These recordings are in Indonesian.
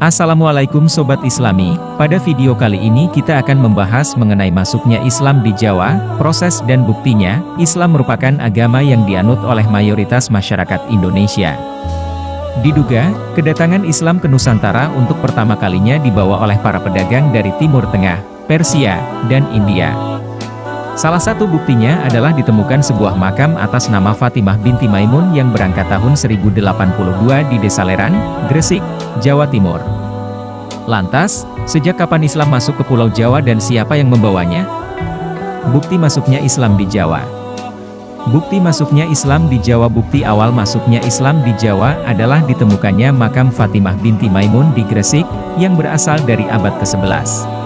Assalamualaikum Sobat Islami, pada video kali ini kita akan membahas mengenai masuknya Islam di Jawa, proses dan buktinya. Islam merupakan agama yang dianut oleh mayoritas masyarakat Indonesia. Diduga, kedatangan Islam ke Nusantara untuk pertama kalinya dibawa oleh para pedagang dari Timur Tengah, Persia, dan India. Salah satu buktinya adalah ditemukan sebuah makam atas nama Fatimah binti Maimun yang berangkat tahun 1082 di Desa Leran, Gresik, Jawa Timur. Lantas, sejak kapan Islam masuk ke Pulau Jawa dan siapa yang membawanya? Bukti masuknya Islam di Jawa. Bukti masuknya Islam di Jawa. Bukti awal masuknya Islam di Jawa adalah ditemukannya makam Fatimah binti Maimun di Gresik, yang berasal dari abad ke-11.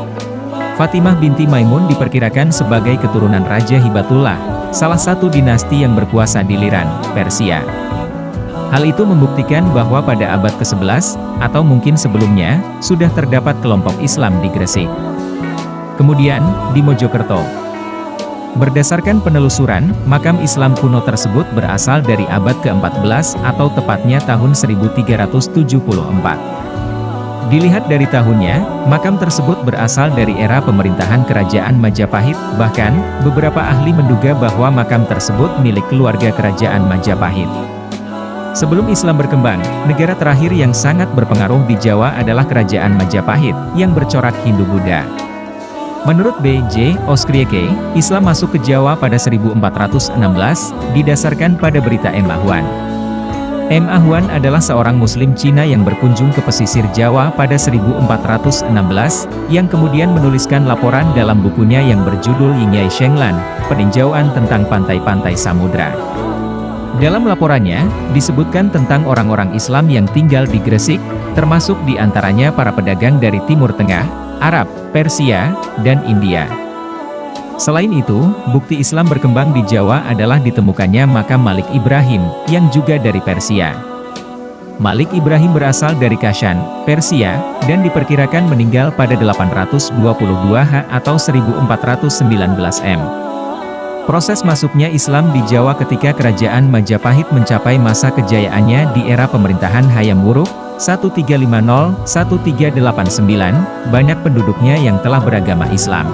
Fatimah binti Maimun diperkirakan sebagai keturunan Raja Hibatullah, salah satu dinasti yang berkuasa di Iran, Persia. Hal itu membuktikan bahwa pada abad ke-11, atau mungkin sebelumnya, sudah terdapat kelompok Islam di Gresik. Kemudian, di Mojokerto. Berdasarkan penelusuran, makam Islam kuno tersebut berasal dari abad ke-14 atau tepatnya tahun 1374. Dilihat dari tahunnya, makam tersebut berasal dari era pemerintahan Kerajaan Majapahit, bahkan, beberapa ahli menduga bahwa makam tersebut milik keluarga Kerajaan Majapahit. Sebelum Islam berkembang, negara terakhir yang sangat berpengaruh di Jawa adalah Kerajaan Majapahit, yang bercorak Hindu-Buddha. Menurut B.J. Oskrieke, Islam masuk ke Jawa pada 1416, didasarkan pada berita M. Ahwan. M. Ahwan adalah seorang Muslim Cina yang berkunjung ke pesisir Jawa pada 1416, yang kemudian menuliskan laporan dalam bukunya yang berjudul Yingyai Shenglan, peninjauan tentang pantai-pantai samudra. Dalam laporannya, disebutkan tentang orang-orang Islam yang tinggal di Gresik, termasuk di antaranya para pedagang dari Timur Tengah, Arab, Persia, dan India. Selain itu, bukti Islam berkembang di Jawa adalah ditemukannya makam Malik Ibrahim, yang juga dari Persia. Malik Ibrahim berasal dari Kashan, Persia, dan diperkirakan meninggal pada 822 H atau 1419 M. Proses masuknya Islam di Jawa ketika Kerajaan Majapahit mencapai masa kejayaannya di era pemerintahan Hayam Wuruk, 1350-1389, banyak penduduknya yang telah beragama Islam.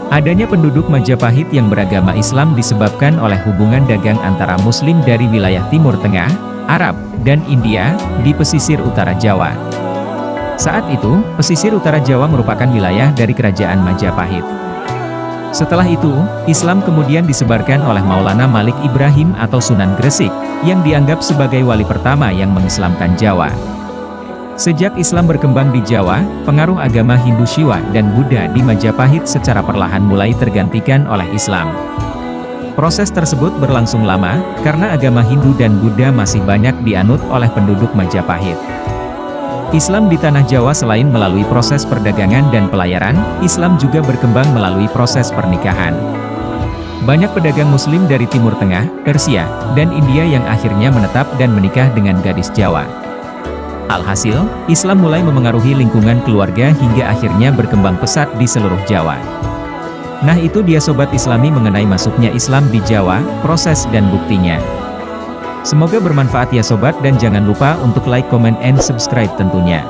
Adanya penduduk Majapahit yang beragama Islam disebabkan oleh hubungan dagang antara Muslim dari wilayah Timur Tengah, Arab, dan India, di pesisir utara Jawa. Saat itu, pesisir utara Jawa merupakan wilayah dari Kerajaan Majapahit. Setelah itu, Islam kemudian disebarkan oleh Maulana Malik Ibrahim atau Sunan Gresik, yang dianggap sebagai wali pertama yang mengislamkan Jawa. Sejak Islam berkembang di Jawa, pengaruh agama Hindu Shiva dan Buddha di Majapahit secara perlahan mulai tergantikan oleh Islam. Proses tersebut berlangsung lama, karena agama Hindu dan Buddha masih banyak dianut oleh penduduk Majapahit. Islam di Tanah Jawa selain melalui proses perdagangan dan pelayaran, Islam juga berkembang melalui proses pernikahan. Banyak pedagang Muslim dari Timur Tengah, Persia, dan India yang akhirnya menetap dan menikah dengan gadis Jawa. Alhasil, Islam mulai memengaruhi lingkungan keluarga hingga akhirnya berkembang pesat di seluruh Jawa. Nah, itu dia Sobat Islami mengenai masuknya Islam di Jawa, proses dan buktinya. Semoga bermanfaat ya Sobat, dan jangan lupa untuk like, comment, and subscribe tentunya.